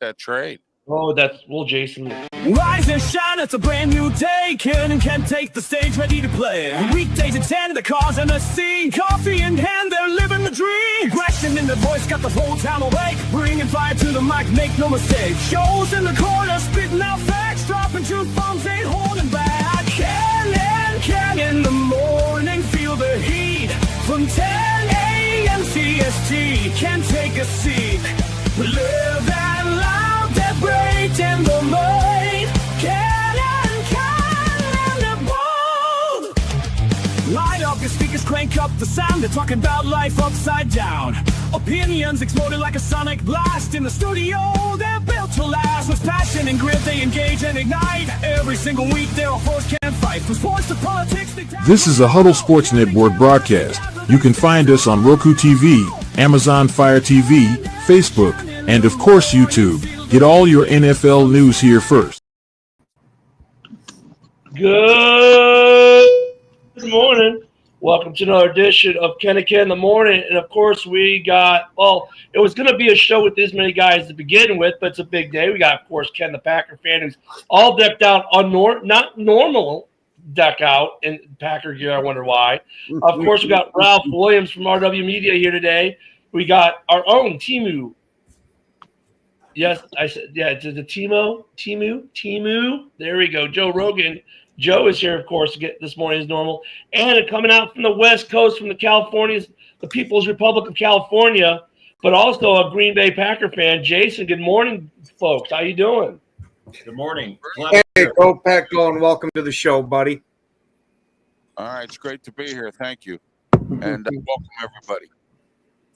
that trade. Oh, Jason. Rise and shine, it's a brand new day. Ken can take the stage, ready to play. Weekdays at 10, the cars and the scene. Coffee in hand, they're living the dream. Aggression in the voice, got the whole town awake. Bringing fire to the mic, make no mistake. Shows in the corner, spitting out facts. Dropping truth bombs, ain't holding back. Ken in the morning, feel the heat. From 10 a.m. CST, can take a seat. We live and loud, that break in the mind. Ken and the bold. Light up your speakers, crank up the sound. They're talking about life upside down. Opinions exploding like a sonic blast. In the studio, they're built to last. With passion and grit, they engage and ignite. Every single week, they're a force can fight. From sports to politics, This is a Huddle Sports Network broadcast. You can find us on Roku TV, Amazon Fire TV, Facebook, and of course YouTube. Get all your NFL news here first. Good morning. Welcome to another edition of Ken and Ken in the morning. And of course, we got, it was going to be a show with this many guys to begin with, but it's a big day. We got, of course, Ken, the Packer fan, who's all decked out on not normal deck out in Packer gear. I wonder why. Of course, we got Ralph Williams from RW Media here today. We got our own Timu. Yes, I said, yeah, it's the Timu. There we go. Joe Rogan. Joe is here, of course, to get this morning as normal. And coming out from the West Coast, from the Californias, the People's Republic of California, but also a Green Bay Packer fan. Jason, good morning, folks. How you doing? Good morning. Hey, go Pack, go, and welcome to the show, buddy. All right, it's great to be here. Thank you. And welcome, everybody.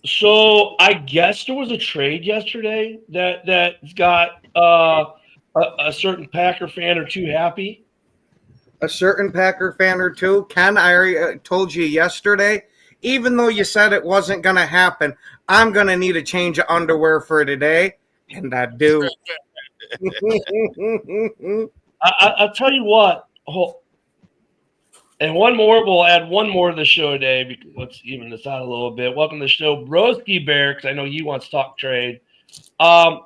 So I guess there was a trade yesterday that got a certain Packer fan or two happy. A certain Packer fan or two. Ken, I already told you yesterday, even though you said it wasn't going to happen, I'm going to need a change of underwear for today, and I do. I'll tell you what. And one more, we'll add one more to the show today. Because let's even this out a little bit. Welcome to the show, Broski Bear, because I know he wants to talk trade. I'm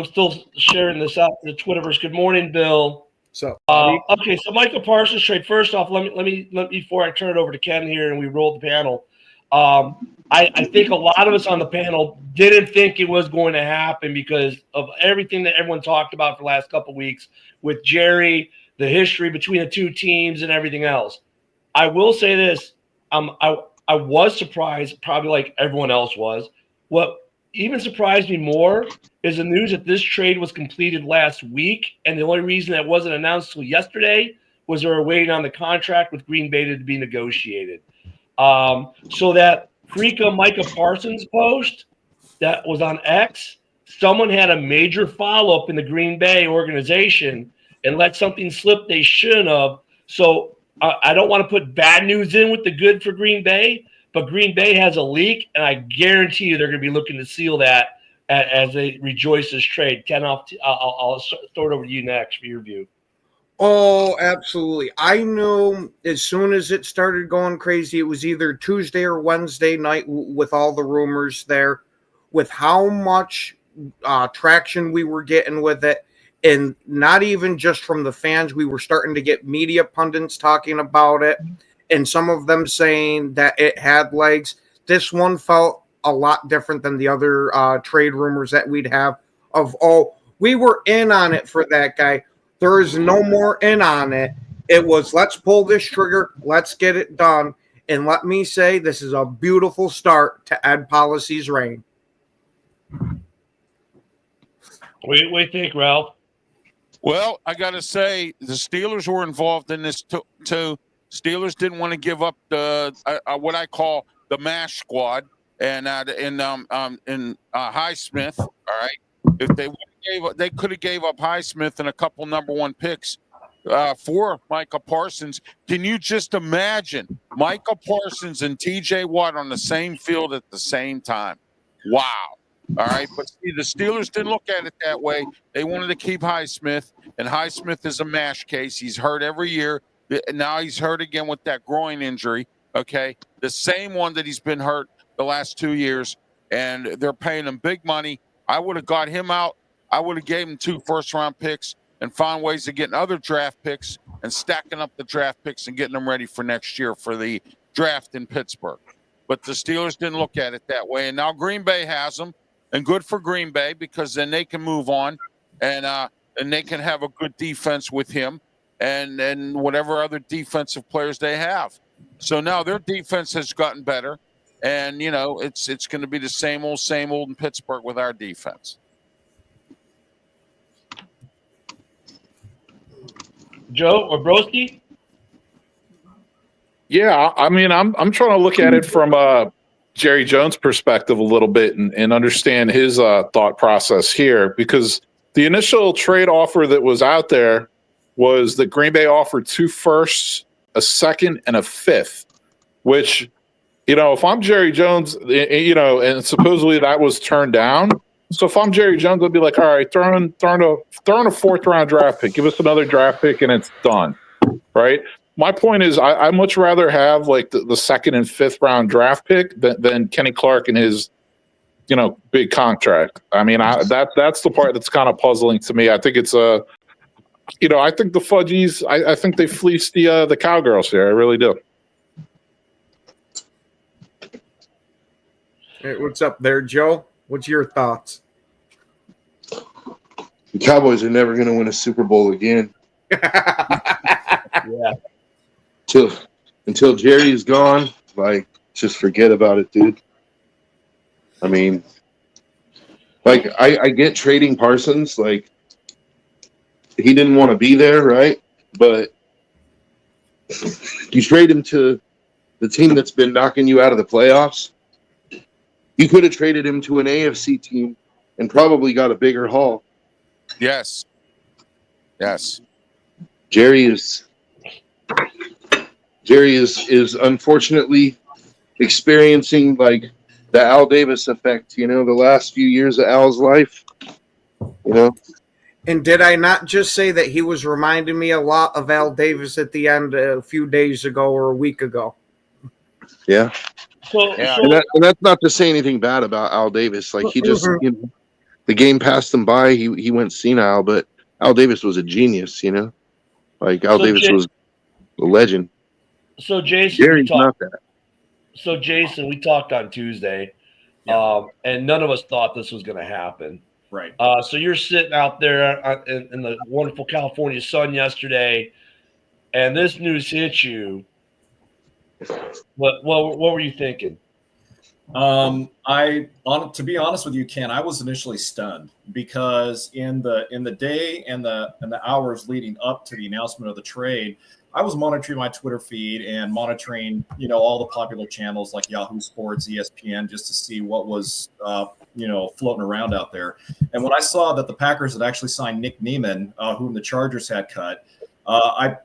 still sharing this out to the Twitterverse. Good morning, Bill. So okay, so Michael Parsons trade. First off, let me before I turn it over to Ken here and we roll the panel. I think a lot of us on the panel didn't think it was going to happen because of everything that everyone talked about for the last couple of weeks with Jerry, the history between the two teams, and everything else. I will say this: I was surprised, probably like everyone else was. What even surprised me more is the news that this trade was completed last week, and the only reason that wasn't announced till yesterday was they were waiting on the contract with Green Bay to be negotiated. So that Freaka Micah Parsons post that was on X, someone had a major follow-up in the Green Bay organization and let something slip they shouldn't have. So I don't want to put bad news in with the good for Green Bay, but Green Bay has a leak, and I guarantee you they're going to be looking to seal that as they rejoice this trade. Ken, I'll throw it over to you next for your view. Oh, absolutely. I knew as soon as it started going crazy, it was either Tuesday or Wednesday night with all the rumors there, with how much traction we were getting with it. And not even just from the fans, we were starting to get media pundits talking about it, and some of them saying that it had legs. This one felt a lot different than the other trade rumors that we'd have of, we were in on it for that guy. There is no more in on it. It was, let's pull this trigger, let's get it done. And let me say, this is a beautiful start to Ed Policy's reign. What do you think, Ralph? Well, I got to say, the Steelers were involved in this too. Steelers didn't want to give up the what I call the MASH squad and Highsmith. All right, if they could have gave up Highsmith and a couple number one picks for Micah Parsons. Can you just imagine Micah Parsons and T.J. Watt on the same field at the same time? Wow. All right, but see, the Steelers didn't look at it that way. They wanted to keep Highsmith, and Highsmith is a MASH case. He's hurt every year. Now he's hurt again with that groin injury, okay? The same one that he's been hurt the last 2 years, and they're paying him big money. I would have got him out. I would have gave him 2 first-round picks and found ways of getting other draft picks and stacking up the draft picks and getting them ready for next year for the draft in Pittsburgh. But the Steelers didn't look at it that way. And now Green Bay has them, and good for Green Bay because then they can move on and they can have a good defense with him and whatever other defensive players they have. So now their defense has gotten better. And, you know, it's going to be the same old in Pittsburgh with our defense. Joe or Broski? Yeah, I mean, I'm trying to look at it from Jerry Jones' perspective a little bit and understand his thought process here, because the initial trade offer that was out there was that Green Bay offered 2 firsts, a second, and a 5th, which, you know, if I'm Jerry Jones, you know, and supposedly that was turned down. So if I'm Jerry Jones, I'd be like, all right, throw in a 4th round draft pick, give us another draft pick, and it's done, right? My point is, I much rather have like the 2nd and 5th round draft pick than Kenny Clark and his, you know, big contract. I mean, that's the part that's kind of puzzling to me. I think it's you know, I think the Fudgies, I think they fleeced the Cowgirls here. I really do. Hey, what's up there, Joe? What's your thoughts? The Cowboys are never going to win a Super Bowl again. Yeah. Until Jerry is gone, like, just forget about it, dude. I mean, like, I get trading Parsons. Like, he didn't want to be there, right? But you trade him to the team that's been knocking you out of the playoffs. You could have traded him to an AFC team and probably got a bigger haul. Yes. Jerry is unfortunately experiencing like the Al Davis effect, you know, the last few years of Al's life, you know. And did I not just say that he was reminding me a lot of Al Davis at the end a few days ago or a week ago? Yeah. So And that's not to say anything bad about Al Davis. Like, he just, you know, the game passed him by. He went senile, but Al Davis was a genius, you know. Like, Al Davis was a legend. So Jason, Jerry's not that. So Jason, we talked on Tuesday, and none of us thought this was going to happen. Right. So you're sitting out there in the wonderful California sun yesterday, and this news hits you. What were you thinking? To be honest with you, Ken, I was initially stunned because in the day and the hours leading up to the announcement of the trade, I was monitoring my Twitter feed and monitoring, you know, all the popular channels like Yahoo Sports, ESPN, just to see what was, you know, floating around out there. And when I saw that the Packers had actually signed Nick Neiman, whom the Chargers had cut, I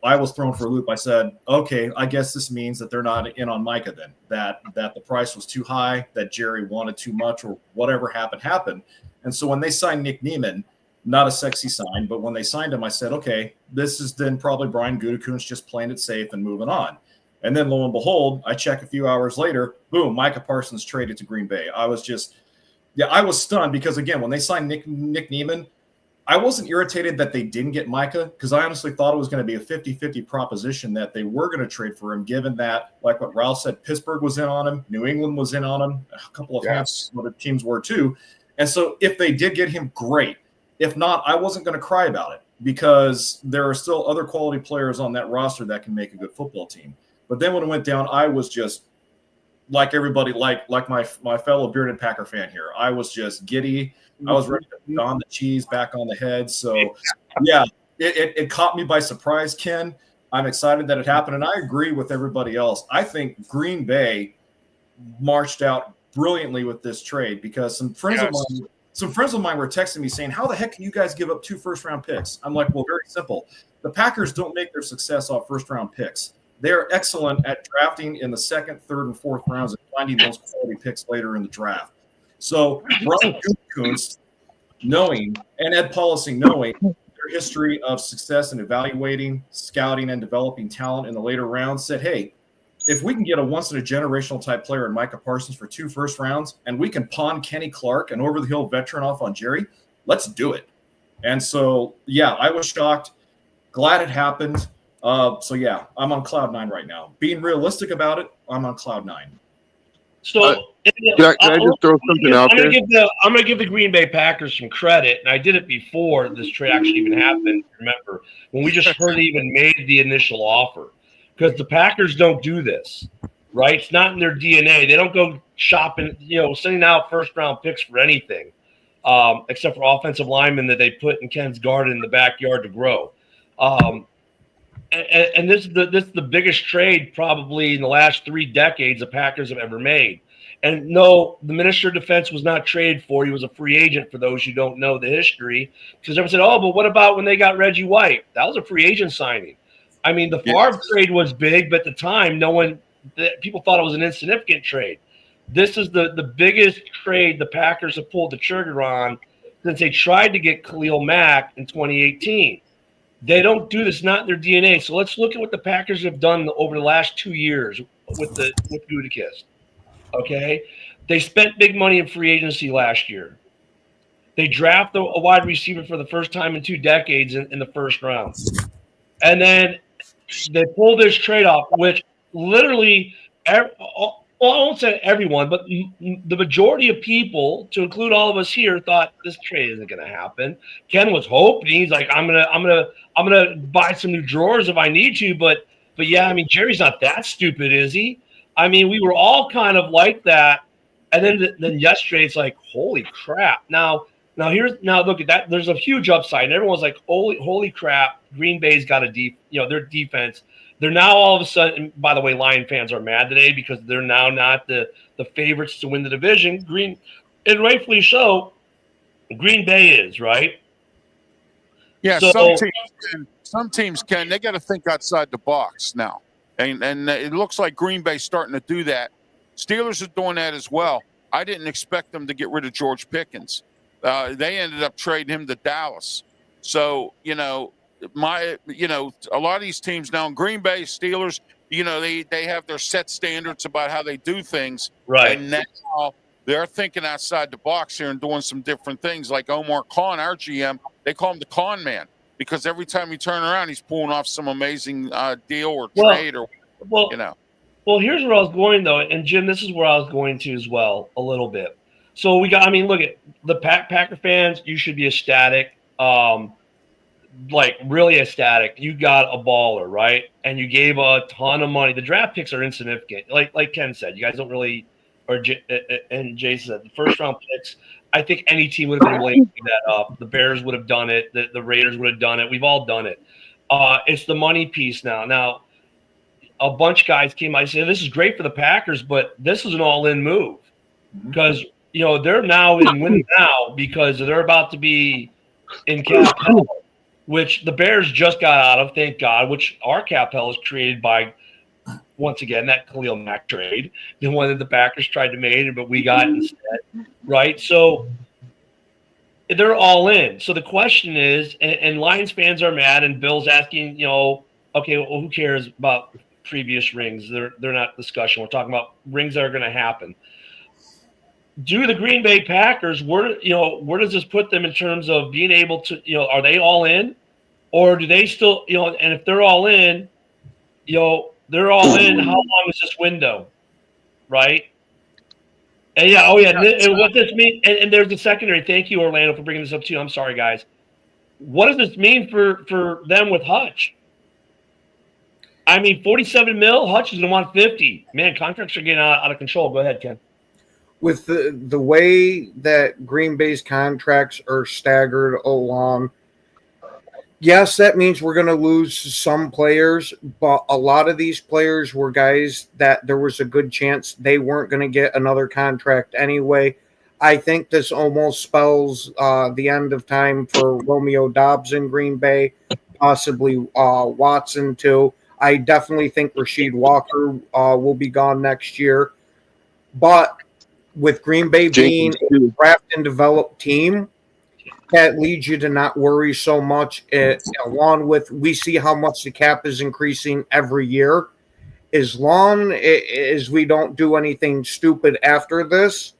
was thrown for a loop. I said, okay, I guess this means that they're not in on Micah then, that the price was too high, that Jerry wanted too much, or whatever happened. And so when they signed Nick Neiman, not a sexy sign, but when they signed him, I said, okay, this is then probably Brian Gutekunst just playing it safe and moving on. And then lo and behold, I check a few hours later, boom, Micah Parsons traded to Green Bay. I was stunned because, again, when they signed Nick Neiman, I wasn't irritated that they didn't get Micah because I honestly thought it was going to be a 50-50 proposition that they were going to trade for him, given that, like what Ralph said, Pittsburgh was in on him, New England was in on him, a couple of other teams were too. And so if they did get him, great. If not, I wasn't going to cry about it because there are still other quality players on that roster that can make a good football team. But then when it went down, I was just like everybody, like my fellow bearded Packer fan here. I was just giddy. I was ready to don the cheese back on the head. So, yeah, it caught me by surprise, Ken. I'm excited that it happened, and I agree with everybody else. I think Green Bay marched out brilliantly with this trade because some friends of mine were texting me saying, how the heck can you guys give up 2 first-round picks? I'm like, well, very simple. The Packers don't make their success off first-round picks. They're excellent at drafting in the 2nd, 3rd, and 4th rounds and finding those quality picks later in the draft. So Brian Gutekunst, knowing, and Ed Policing knowing their history of success in evaluating, scouting, and developing talent in the later rounds, said, hey, if we can get a once in a generational type player in Micah Parsons for 2 first rounds, and we can pawn Kenny Clark, an over the hill veteran, off on Jerry, let's do it. And so, yeah, I was shocked. Glad it happened. So yeah, I'm on cloud 9 right now. Being realistic about it, I'm on cloud 9. So Can I just throw something out there? I'm going to give the Green Bay Packers some credit, and I did it before this trade actually even happened. Remember when we just heard they even made the initial offer, because the Packers don't do this, right? It's not in their DNA. They don't go shopping, sending out first round picks for anything, except for offensive linemen that they put in Ken's garden in the backyard to grow. And this is the biggest trade probably in the last 3 decades the Packers have ever made. And no, the Minister of Defense was not traded for. He was a free agent, for those who don't know the history. Because everyone said, oh, but what about when they got Reggie White? That was a free agent signing. I mean, the Favre trade was big, but at the time, people thought it was an insignificant trade. This is the biggest trade the Packers have pulled the trigger on since they tried to get Khalil Mack in 2018. They don't do this, not in their DNA. So let's look at what the Packers have done over the last 2 years with Gutekunst. Okay, they spent big money in free agency last year. They drafted a wide receiver for the first time in 2 decades in the first round, and then they pulled this trade off, which literally, I won't say everyone, but the majority of people, to include all of us here, thought this trade isn't going to happen. Ken was hoping. He's like, I'm gonna buy some new drawers if I need to, but yeah, I mean, Jerry's not that stupid, is he? I mean, we were all kind of like that, and then yesterday it's like, holy crap! Now look at that. There's a huge upside, and everyone's like, holy crap! Green Bay's got their defense. They're now all of a sudden. By the way, Lion fans are mad today because they're now not the favorites to win the division. And rightfully so. Green Bay is, right. Yeah, So- some teams can. They got to think outside the box now, and it looks like Green Bay's starting to do that. Steelers are doing that as well. I didn't expect them to get rid of George Pickens. They ended up trading him to Dallas. So a lot of these teams now in Green Bay, Steelers, they have their set standards about how they do things, Right. And now they're thinking outside the box here and doing some different things. Like Omar Khan, our GM, they call him the Con Man because every time you turn around, he's pulling off some amazing deal or trade or Well, here's where I was going though, and Jim, this is where I was going to as well a little bit. So look at the Packer fans. You should be ecstatic, like really ecstatic. You got a baller, right? And you gave a ton of money. The draft picks are insignificant, like Ken said. You guys don't really. And Jason said the first round picks. I think any team would have been willing to give that up. The Bears would have done it. The Raiders would have done it. We've all done it. It's the money piece now. Now, a bunch of guys came. I said this is great for the Packers, but this is an all-in move because they're now in win now because they're about to be in cap hell, which the Bears just got out of. Thank God. Which our cap hell is created by. Once again, that Khalil Mack trade, the one that the Packers tried to make, but we got instead, right? So they're all in. So the question is, and Lions fans are mad, and Bill's asking, okay, well, who cares about previous rings? They're not discussion. We're talking about rings that are going to happen. Do the Green Bay Packers, where does this put them in terms of being able to, are they all in, or do they still, and if they're all in, they're all in. How long is this window, right? And and what this means, and there's the secondary. Thank you, Orlando, for bringing this up too. I'm sorry, guys. What does this mean for them with Hutch? I mean, $47 million. Hutch is going to want 50. Man, contracts are getting out of control. Go ahead, Ken. With the way that Green Bay's contracts are staggered along, yes, that means we're going to lose some players, but a lot of these players were guys that there was a good chance they weren't going to get another contract anyway. I think this almost spells the end of time for Romeo Doubs in Green Bay, possibly Watson too. I definitely think Rasheed Walker will be gone next year. But with Green Bay being a draft and develop team, that leads you to not worry so much. Along with, we see how much the cap is increasing every year, as long as we don't do anything stupid after this,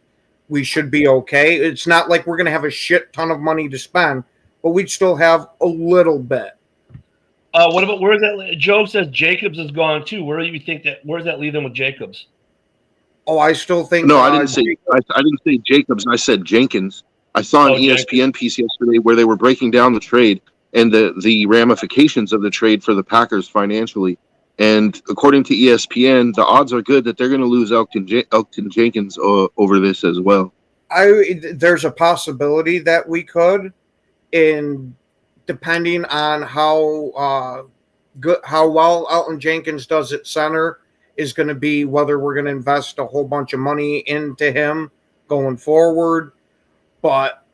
we should be okay. It's not like we're going to have a shit ton of money to spend, but we'd still have a little bit. What about where's that? Joe says Jacobs is gone too. Where do you think that? Where does that leave them with Jacobs? Oh, I still think. No, I didn't say. I didn't say Jacobs. I said Jenkins. I saw an ESPN piece yesterday where they were breaking down the trade and the ramifications of the trade for the Packers financially. And according to ESPN, the odds are good that they're going to lose Elgton Jenkins over this as well. There's a possibility that we could, in depending on how well Elgton Jenkins does at center is going to be whether we're going to invest a whole bunch of money into him going forward. But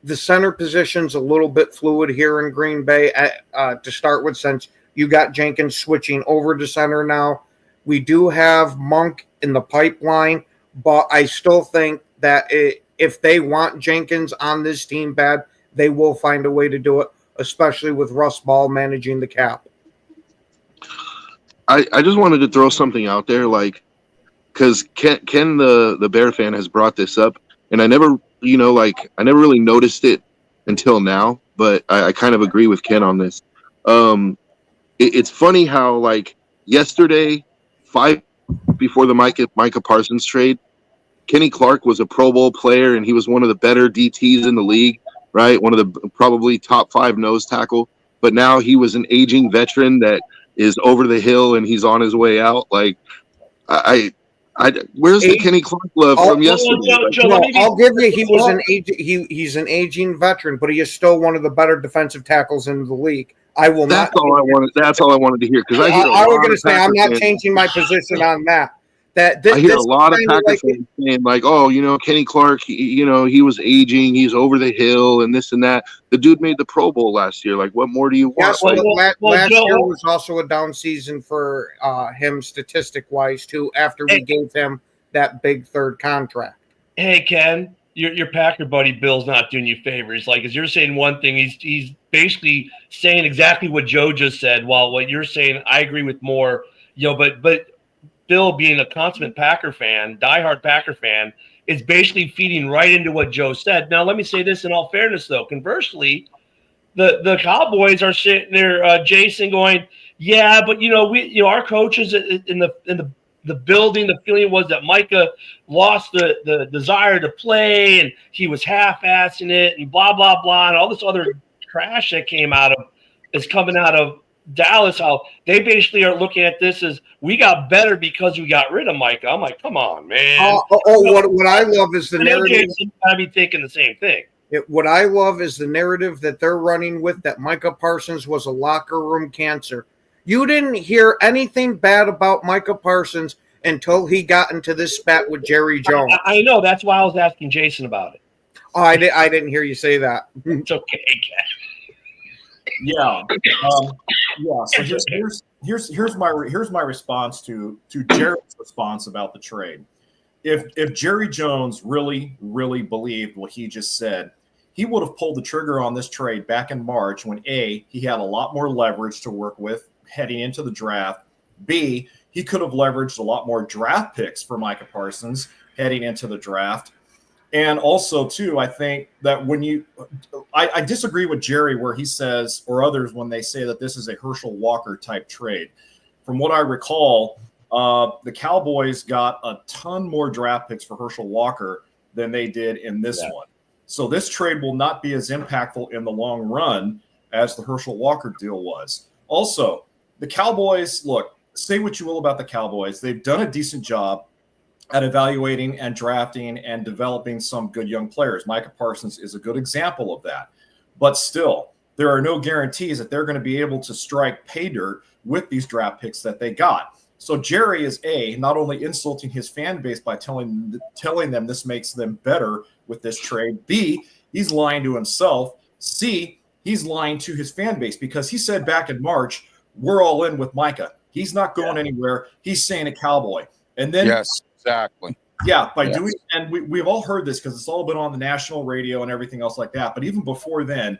the center position's a little bit fluid here in Green Bay to start with, since you got Jenkins switching over to center now. We do have Monk in the pipeline, but I still think that if they want Jenkins on this team bad, they will find a way to do it, especially with Russ Ball managing the cap. I just wanted to throw something out there, like, because Ken the Bear fan has brought this up, and I never really noticed it until now, but I kind of agree with Ken on this. It's funny how, like, yesterday, 5 before the Micah Parsons trade, Kenny Clark was a Pro Bowl player, and he was one of the better DTs in the league, right? One of the probably top 5 nose tackle. But now he was an aging veteran that is over the hill, and he's on his way out. Like, where's the Kenny Clark love from yesterday? I'll give you, he's an aging veteran, but he is still one of the better defensive tackles in the league. That's all I wanted to hear, because I was going to say I'm not changing my position on that. I hear a lot of Packers fans saying, like, oh, Kenny Clark, he was aging, he's over the hill, and this and that. The dude made the Pro Bowl last year. Like, what more do you want? Last year was also a down season for him statistic-wise, too, after we gave him that big third contract. Hey, Ken, your Packer buddy Bill's not doing you favors. Like, as you're saying one thing, he's basically saying exactly what Joe just said, while what you're saying, I agree with more. But Bill, being a consummate Packer fan, diehard Packer fan, is basically feeding right into what Joe said. Now, let me say this in all fairness, though. Conversely, the Cowboys are sitting there, Jason, going, yeah, but our coaches in the building, the feeling was that Micah lost the desire to play, and he was half-assing it, and blah blah blah, and all this other trash that is coming out of Dallas, how they basically are looking at this as we got better because we got rid of Micah. I'm like, come on, man. What I love is the narrative. I'd be thinking the same thing. What I love is the narrative that they're running with, that Micah Parsons was a locker room cancer. You didn't hear anything bad about Micah Parsons until he got into this spat with Jerry Jones. I know. That's why I was asking Jason about it. Oh, I didn't hear you say that. It's okay, Ken. Yeah. So here's my response to Jerry's response about the trade. If Jerry Jones really believed what he just said, he would have pulled the trigger on this trade back in March, when A, he had a lot more leverage to work with heading into the draft. B, he could have leveraged a lot more draft picks for Micah Parsons heading into the draft. And also, too, I think that I disagree with Jerry where he says, or others when they say that this is a Herschel Walker type trade. From what I recall, the Cowboys got a ton more draft picks for Herschel Walker than they did in this one. So this trade will not be as impactful in the long run as the Herschel Walker deal was. Also, the Cowboys, look, say what you will about the Cowboys. They've done a decent job at evaluating and drafting and developing some good young players. Micah Parsons is a good example of that. But still, there are no guarantees that they're going to be able to strike pay dirt with these draft picks that they got. So Jerry is not only insulting his fan base by telling them this makes them better with this trade. B, he's lying to himself. C, he's lying to his fan base, because he said back in March, we're all in with Micah. He's not going anywhere. He's saying a Cowboy. And then yes, exactly. Yeah, doing, and we've all heard this because it's all been on the national radio and everything else like that. But even before then,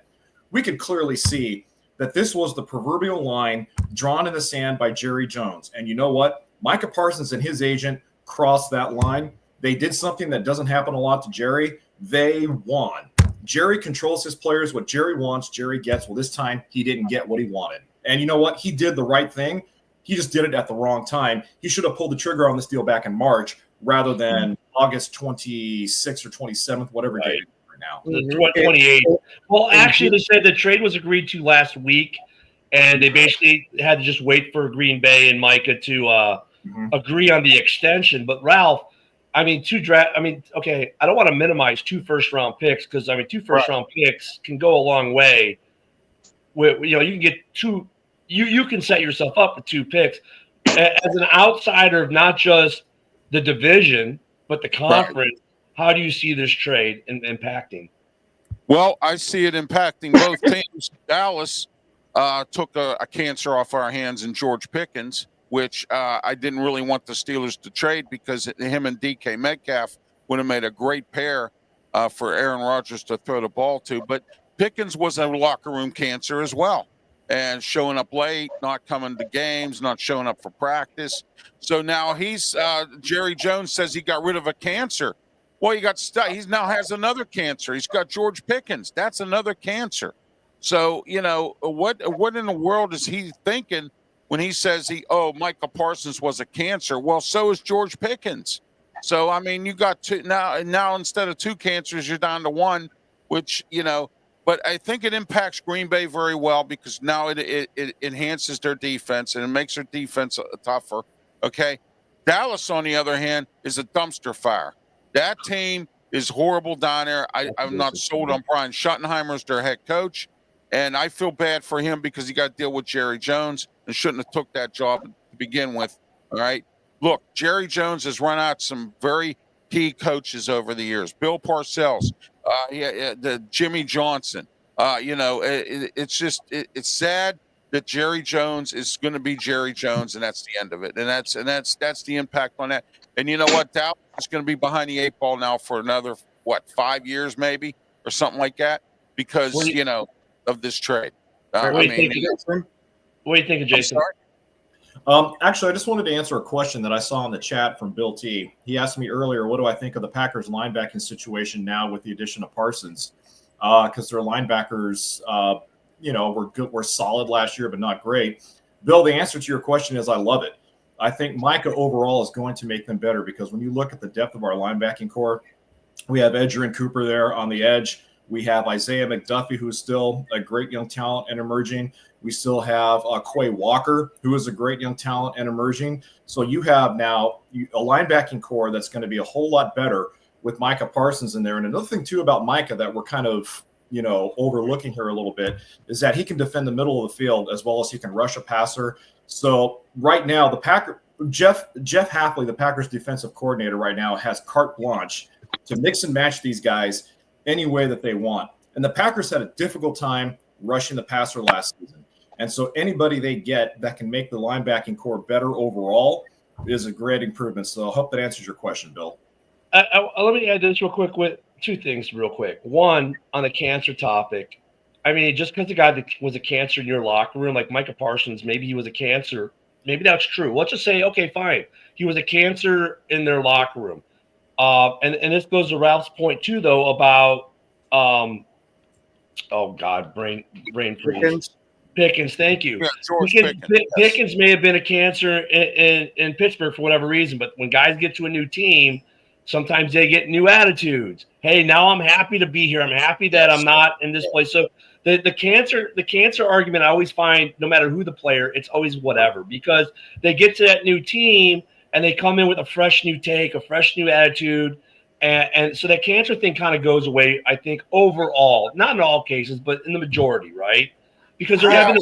we could clearly see that this was the proverbial line drawn in the sand by Jerry Jones. And you know what? Micah Parsons and his agent crossed that line. They did something that doesn't happen a lot to Jerry. They won. Jerry controls his players. What Jerry wants, Jerry gets. Well, this time he didn't get what he wanted. And you know what? He did the right thing. He just did it at the wrong time. He should have pulled the trigger on this deal back in March rather than August 26th or 27th, whatever date right now. The 28th. Well, actually, they said the trade was agreed to last week, and they basically had to just wait for Green Bay and Micah to agree on the extension. But Ralph, I mean, okay, I don't want to minimize 2 first-round picks because, I mean, 2 first-round picks can go a long way. You know, you can get 2 – you can set yourself up with 2 picks. As an outsider of not just the division but the conference, how do you see this trade impacting? Well, I see it impacting both teams. Dallas took a cancer off our hands in George Pickens, which I didn't really want the Steelers to trade because him and DK Metcalf would have made a great pair for Aaron Rodgers to throw the ball to. But Pickens was a locker room cancer as well, and showing up late, not coming to games, not showing up for practice. So now he's Jerry Jones says he got rid of a cancer. Well, he now has another cancer. He's got George Pickens. That's another cancer. So, you know, what in the world is he thinking when he says Micah Parsons was a cancer? Well, so is George Pickens. So, I mean, you got 2 now instead of 2 cancers, you're down to 1, which, you know, but I think it impacts Green Bay very well because now it enhances their defense and it makes their defense tougher. Okay. Dallas, on the other hand, is a dumpster fire. That team is horrible down there. I'm not sold on Brian Schottenheimer as their head coach. And I feel bad for him because he got to deal with Jerry Jones and shouldn't have took that job to begin with. All right. Look, Jerry Jones has run out some very key coaches over the years. Bill Parcells, the Jimmy Johnson. You know, it's sad that Jerry Jones is going to be Jerry Jones, and that's the end of it. And that's the impact on that. And you know what? Dallas is going to be behind the 8 ball now for another 5 years maybe or something like that because of this trade. What do you think of Jason? Actually, I just wanted to answer a question that I saw in the chat from Bill T. He asked me earlier, what do I think of the Packers linebacking situation now with the addition of Parsons? Because their linebackers, were good, were solid last year, but not great. Bill, the answer to your question is I love it. I think Micah overall is going to make them better because when you look at the depth of our linebacking core, we have Edgerrin Cooper there on the edge. We have Isaiah McDuffie, who's still a great young talent and emerging. We still have Quay Walker, who is a great young talent and emerging. So you have now a linebacking core that's going to be a whole lot better with Micah Parsons in there. And another thing, too, about Micah that we're kind of, overlooking here a little bit is that he can defend the middle of the field as well as he can rush a passer. So right now, Jeff Hafley, the Packers defensive coordinator right now, has carte blanche to mix and match these guys any way that they want. And the Packers had a difficult time rushing the passer last season. And so anybody they get that can make the linebacking core better overall is a great improvement. So I hope that answers your question, Bill. Let me add this real quick with 2 things real quick. One, on the cancer topic. I mean, just because the guy that was a cancer in your locker room, like Micah Parsons, maybe he was a cancer. Maybe that's true. Let's just say, okay, fine. He was a cancer in their locker room. And this goes to Ralph's point too, though, about brain freeze. Pickens, thank you. Yeah, Pickens may have been a cancer in Pittsburgh for whatever reason, but when guys get to a new team, sometimes they get new attitudes. Hey, now I'm happy to be here. I'm happy that I'm not in this place. So the cancer argument, I always find, no matter who the player, it's always whatever, because they get to that new team and they come in with a fresh new take, a fresh new attitude. And so that cancer thing kind of goes away, I think, overall, not in all cases, but in the majority, right? Because there have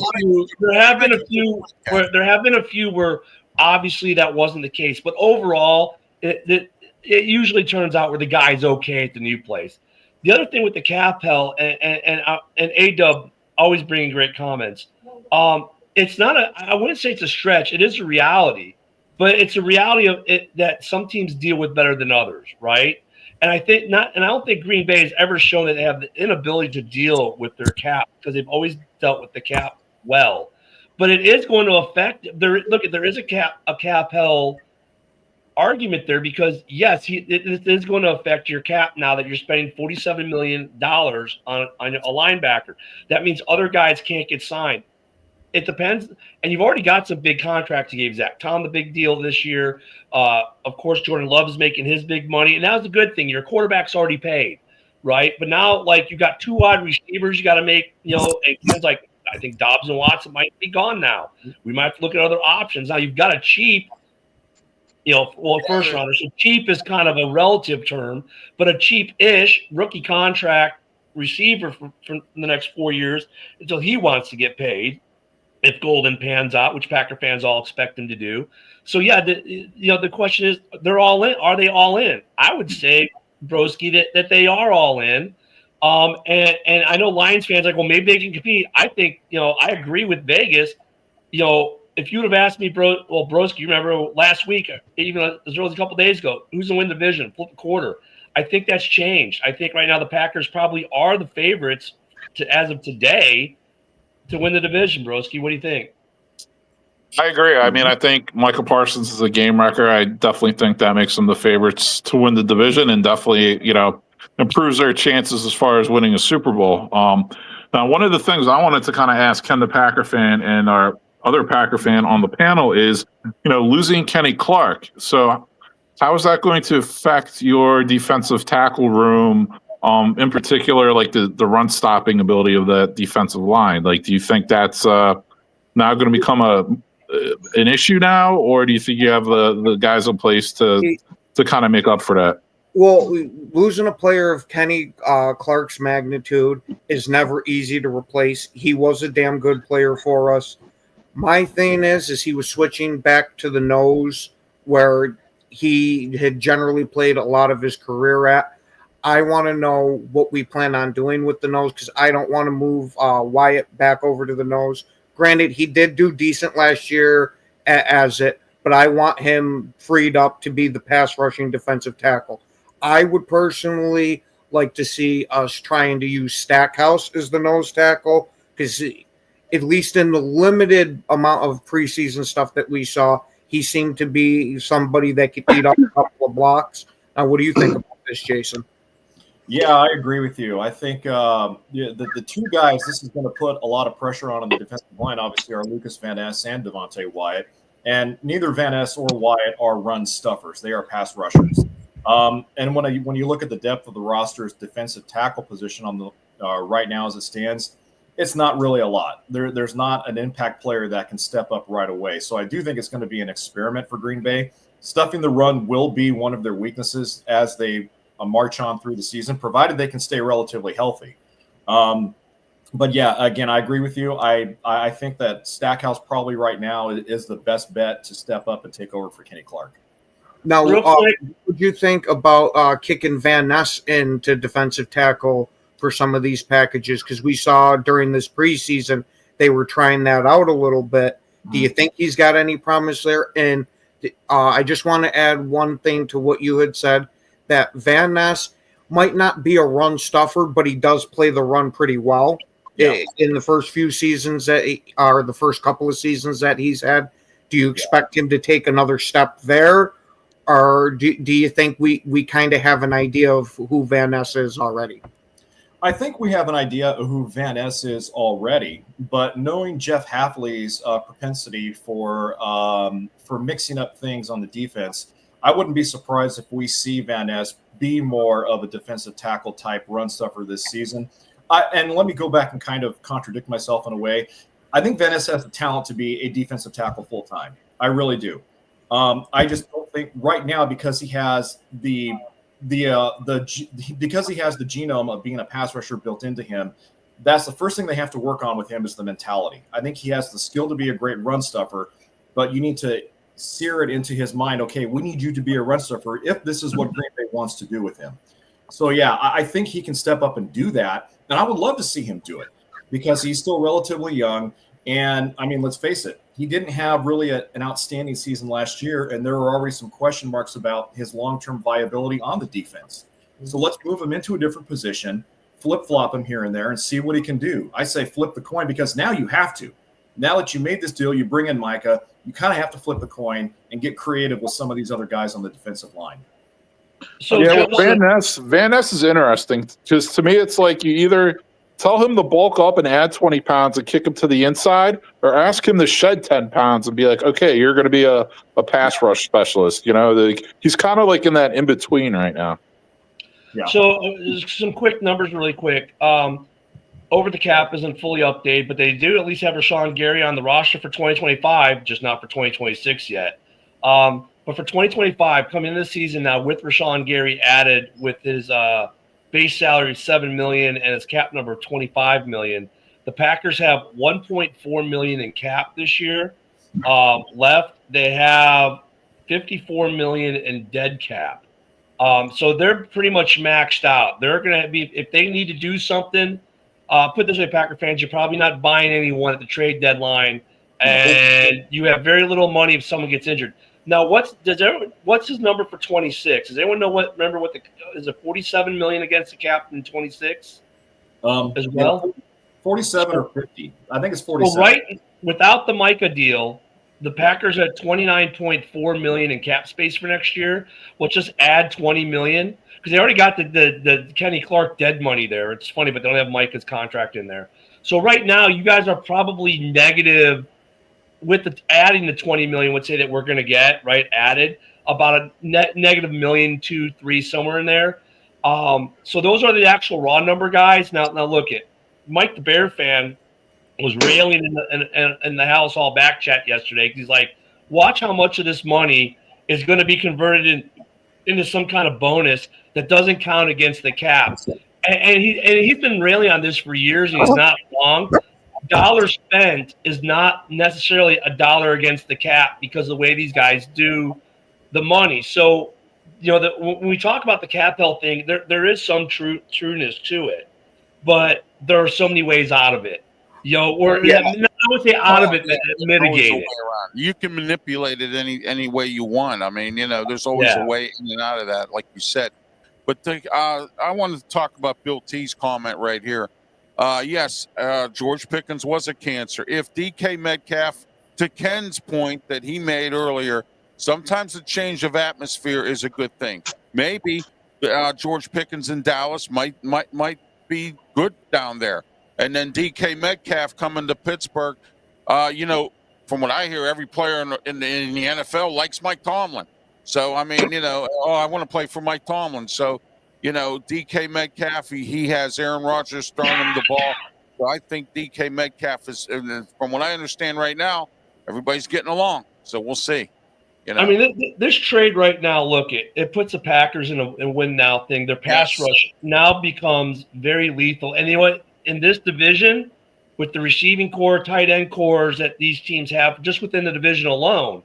been a few where obviously that wasn't the case, but overall, it usually turns out where the guy's okay at the new place. The other thing with the cap hell and A-Dub always bringing great comments. It's not I wouldn't say it's a stretch. It is a reality, but it's a reality of it that some teams deal with better than others, right? And I don't think Green Bay has ever shown that they have the inability to deal with their cap because they've always dealt with the cap well. but it is going to affect. There is a cap held argument there because yes, it is going to affect your cap now that you're spending $47 million on a linebacker. That means other guys can't get signed. It depends, and you've already got some big contracts you gave Zach Tom the big deal this year. Of course, Jordan Love is making his big money, and that's a good thing. Your quarterback's already paid, right? But now, like, you got 2 wide receivers you got to make. And things like I think Dobbs and Watson might be gone now. We might have to look at other options. Now you've got a cheap, first rounder. So cheap is kind of a relative term, but a cheap-ish rookie contract receiver for the next 4 years until he wants to get paid. If Golden pans out, which Packer fans all expect him to do. So yeah, the question is, they're all in. Are they all in? I would say, Broski, that they are all in. And I know Lions fans are like, well, maybe they can compete. I think, I agree with Vegas. If you would have asked me, Broski, you remember last week, even as early as a couple days ago, who's going to win the division, flip the quarter? I think that's changed. I think right now the Packers probably are the favorites as of today to win the division. Broski, what do you think? I agree. I mean, I think Michael Parsons is a game wrecker. I definitely think that makes them the favorites to win the division and definitely, improves their chances as far as winning a Super Bowl. Now, one of the things I wanted to kind of ask Ken the Packer fan and our other Packer fan on the panel is, losing Kenny Clark. So how is that going to affect your defensive tackle room? In particular, like the run stopping ability of the defensive line. Like, do you think that's now going to become an issue now, or do you think you have the guys in place to kind of make up for that? Well, losing a player of Kenny Clark's magnitude is never easy to replace. He was a damn good player for us. My thing is he was switching back to the nose where he had generally played a lot of his career at. I want to know what we plan on doing with the nose because I don't want to move Wyatt back over to the nose. Granted, he did do decent last year as it, but I want him freed up to be the pass rushing defensive tackle. I would personally like to see us trying to use Stackhouse as the nose tackle because at least in the limited amount of preseason stuff that we saw, he seemed to be somebody that could eat up a couple of blocks. Now, what do you think about this, Jason? Yeah, I agree with you. I think the 2 guys this is going to put a lot of pressure on the defensive line, obviously, are Lucas Van Ness and Devontae Wyatt. And neither Van Ness or Wyatt are run stuffers. They are pass rushers. And when you look at the depth of the roster's defensive tackle position on the right now as it stands, it's not really a lot. There's not an impact player that can step up right away. So I do think it's going to be an experiment for Green Bay. Stuffing the run will be one of their weaknesses as they march on through the season, provided they can stay relatively healthy. But yeah, again, I agree with you. I think that Stackhouse probably right now is the best bet to step up and take over for Kenny Clark. Now, what would you think about kicking Van Ness into defensive tackle for some of these packages? Because we saw during this preseason, they were trying that out a little bit. Do you think he's got any promise there? And I just want to add one thing to what you had said, that Van Ness might not be a run stuffer, but he does play the run pretty well in the first few seasons or the first couple of seasons that he's had. Do you expect him to take another step there? Or do you think we kind of have an idea of who Van Ness is already? I think we have an idea of who Van Ness is already, but knowing Jeff Hafley's propensity for mixing up things on the defense, I wouldn't be surprised if we see Van Ness be more of a defensive tackle type run stuffer this season. And let me go back and kind of contradict myself in a way. I think Van Ness has the talent to be a defensive tackle full time. I really do. I just don't think right now, because he has because he has the genome of being a pass rusher built into him, that's the first thing they have to work on with him is the mentality. I think he has the skill to be a great run stuffer, but you need to sear it into his mind, okay, we need you to be a run stuffer if this is what Green Bay wants to do with him. So, yeah, I think he can step up and do that, and I would love to see him do it because he's still relatively young. And, I mean, let's face it, he didn't have really an outstanding season last year, and there were already some question marks about his long-term viability on the defense. So let's move him into a different position, flip-flop him here and there, and see what he can do. I say flip the coin because now you have to. Now that you made this deal, you bring in Micah, you kind of have to flip the coin and get creative with some of these other guys on the defensive line. So Yeah, Joe, Van Ness is interesting because to me, it's like you either tell him to bulk up and add 20 pounds and kick him to the inside, or ask him to shed 10 pounds and be like, okay, you're going to be a pass rush specialist. He's kind of like in that in between right now. Yeah. So some quick numbers really quick. Over the cap isn't fully updated, but they do at least have Rashawn Gary on the roster for 2025, just not for 2026 yet. But for 2025, coming into the season now with Rashawn Gary added with his base salary of $7 million and his cap number of $25 million, the Packers have $1.4 million in cap this year left. They have $54 million in dead cap. So they're pretty much maxed out. They're going to be, if they need to do something, put this way, Packer fans, you're probably not buying anyone at the trade deadline, and you have very little money if someone gets injured. Now, what's his number for 26? Does anyone know is it 47 million against the cap in 26 as well? 47 or 50. I think it's 47. Well, right, without the Micah deal, the Packers are at 29.4 million in cap space for next year. We'll just add 20 million because they already got the Kenny Clark dead money there. It's funny, but they don't have Micah's contract in there. So right now, you guys are probably negative with adding the 20 million. Would say that we're going to get added about a negative $1 million, $2 million, $3 million, somewhere in there. So those are the actual raw number guys. Now look at Mike the Bear fan was railing in the House Hall back chat yesterday because he's like, watch how much of this money is going to be converted into some kind of bonus that doesn't count against the cap. And he's been railing on this for years, and he's not wrong. Dollar spent is not necessarily a dollar against the cap because of the way these guys do the money. So, when we talk about the cap health thing, there is some trueness to it, but there are so many ways out of it. I would say out of it, mitigate it. You can manipulate it any way you want. I mean, there's always a way in and out of that, like you said. But I wanted to talk about Bill T's comment right here. Yes, George Pickens was a cancer. If DK Metcalf, to Ken's point that he made earlier, sometimes a change of atmosphere is a good thing. Maybe George Pickens in Dallas might be good down there. And then DK Metcalf coming to Pittsburgh, from what I hear, every player in the NFL likes Mike Tomlin. So, I mean, I want to play for Mike Tomlin. So, DK Metcalf, he has Aaron Rodgers throwing him the ball. So I think DK Metcalf is, from what I understand right now, everybody's getting along. So we'll see. I mean, this trade right now, it puts the Packers in a win now thing. Their pass rush now becomes very lethal. And you know what? In this division, with the receiving core, tight end cores that these teams have just within the division alone,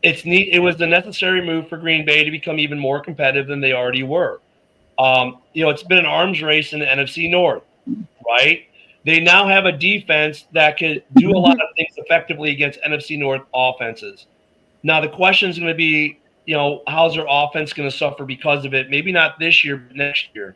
it's neat. It was the necessary move for Green Bay to become even more competitive than they already were. It's been an arms race in the NFC North, right? They now have a defense that can do a lot of things effectively against NFC North offenses. Now, the question is going to be, how's their offense going to suffer because of it? Maybe not this year, but next year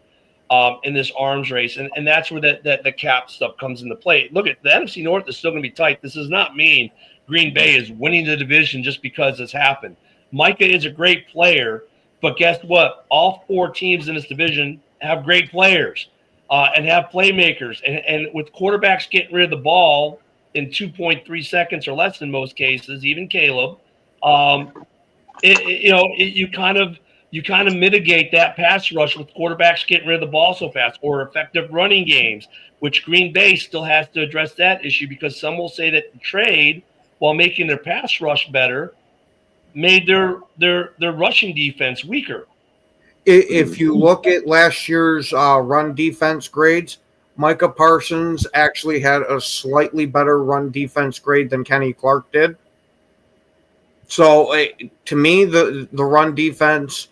in this arms race. And that's where the cap stuff comes into play. Look, at the NFC North is still going to be tight. This does not mean Green Bay is winning the division just because this happened. Micah is a great player, but guess what? All four teams in this division have great players and have playmakers. And with quarterbacks getting rid of the ball in 2.3 seconds or less in most cases, even Caleb, you kind of mitigate that pass rush with quarterbacks getting rid of the ball so fast, or effective running games, which Green Bay still has to address that issue because some will say that the trade, while making their pass rush better, made their rushing defense weaker. If you look at last year's run defense grades, Micah Parsons actually had a slightly better run defense grade than Kenny Clark did. So to me, the run defense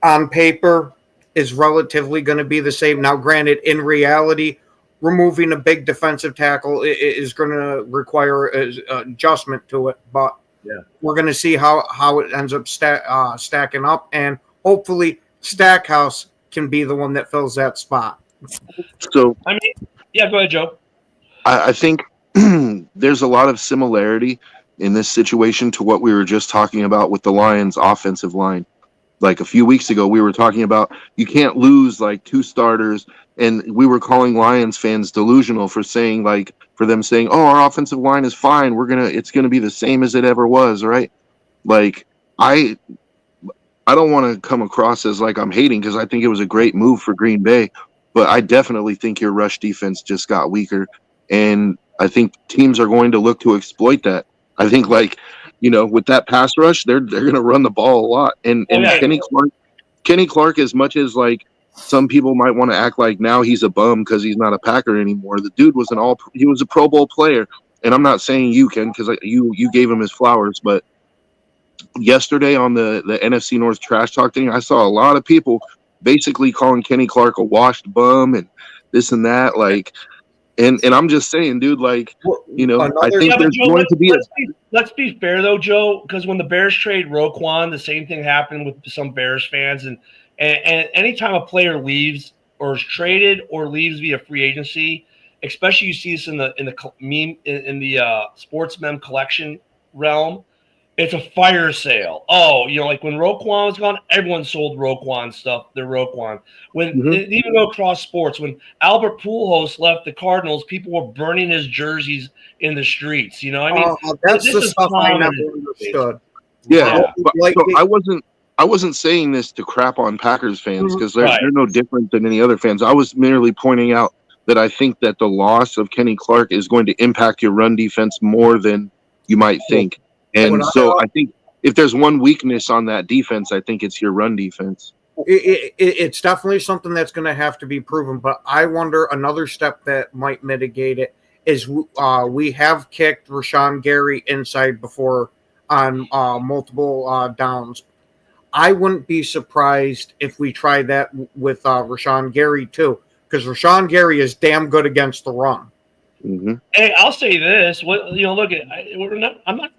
on paper is relatively going to be the same. Now, granted, in reality, removing a big defensive tackle is going to require an adjustment to it, but we're going to see how it ends up stacking up, and hopefully Stackhouse can be the one that fills that spot. So go ahead, Joe. I think there's a lot of similarity in this situation to what we were just talking about with the Lions offensive line. Like a few weeks ago, we were talking about you can't lose like 2 starters, and we were calling Lions fans delusional for them saying, "Oh, our offensive line is fine. It's gonna be the same as it ever was," right? Like I don't want to come across as like I'm hating, because I think it was a great move for Green Bay, but I definitely think your rush defense just got weaker, and I think teams are going to look to exploit that. I think with that pass rush, they're going to run the ball a lot. And Kenny Clark, as much as like some people might want to act like now he's a bum because he's not a Packer anymore, the dude was he was a Pro Bowl player. And I'm not saying you, Ken, because you gave him his flowers, but yesterday on the NFC North trash talk thing, I saw a lot of people basically calling Kenny Clark a washed bum and this and that, like. And I'm just saying, dude, like, I think there's going to be let's be fair, though, Joe, because when the Bears trade Roquan, the same thing happened with some Bears fans. And anytime a player leaves or is traded or leaves via free agency, especially you see this in the sports mem collection realm, it's a fire sale. Oh, like when Roquan was gone, everyone sold Roquan stuff. Their Roquan. Even though across sports, when Albert Pujols left the Cardinals, people were burning his jerseys in the streets. That's the stuff I never understood. Yeah, I wasn't saying this to crap on Packers fans, because they're no different than any other fans. I was merely pointing out that I think that the loss of Kenny Clark is going to impact your run defense more than you might think. And so I think if there's one weakness on that defense, I think it's your run defense. It's definitely something that's going to have to be proven. But I wonder, another step that might mitigate it is we have kicked Rashawn Gary inside before on multiple downs. I wouldn't be surprised if we try that with Rashawn Gary too, because Rashawn Gary is damn good against the run. Mm-hmm. Hey, I'll say this. I'm not.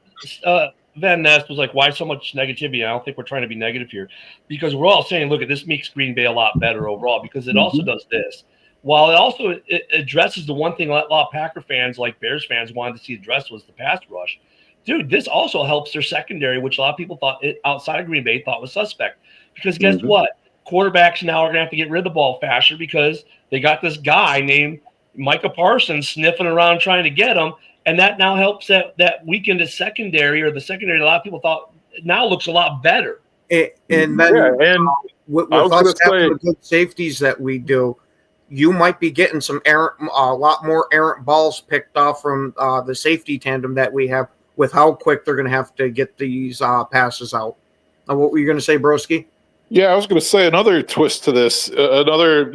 Van Ness was like, why so much negativity? I don't think we're trying to be negative here, because we're all saying, look, this makes Green Bay a lot better overall, because it also does this. While it addresses the one thing a lot of Packer fans, like Bears fans, wanted to see addressed was the pass rush. Dude, this also helps their secondary, which a lot of people outside of Green Bay thought was suspect. Because guess what? Quarterbacks now are going to have to get rid of the ball faster, because they got this guy named Micah Parsons sniffing around trying to get them. And that now helps that weaken the secondary, or the secondary a lot of people thought now looks a lot better. And then with us having the good safeties that we do, you might be getting a lot more errant balls picked off from the safety tandem that we have, with how quick they're going to have to get these passes out. What were you going to say, Broski? Yeah, I was going to say another twist to this. Another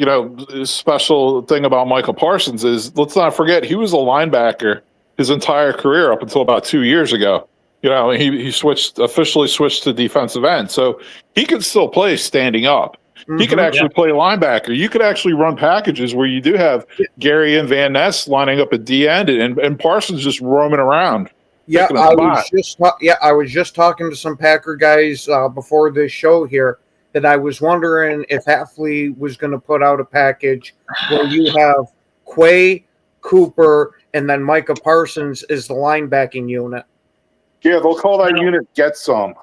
special thing about Michael Parsons is, let's not forget, he was a linebacker his entire career up until about 2 years ago. He officially switched to defensive end, so he could still play standing up. He could actually play linebacker. You could actually run packages where you do have Gary and Van Ness lining up at D end, and Parsons just roaming around. Yeah, I was just talking to some Packer guys before this show here, that I was wondering if Hafley was going to put out a package where you have Quay, Cooper, and then Micah Parsons is the linebacking unit. Yeah, they'll call that unit Get Some.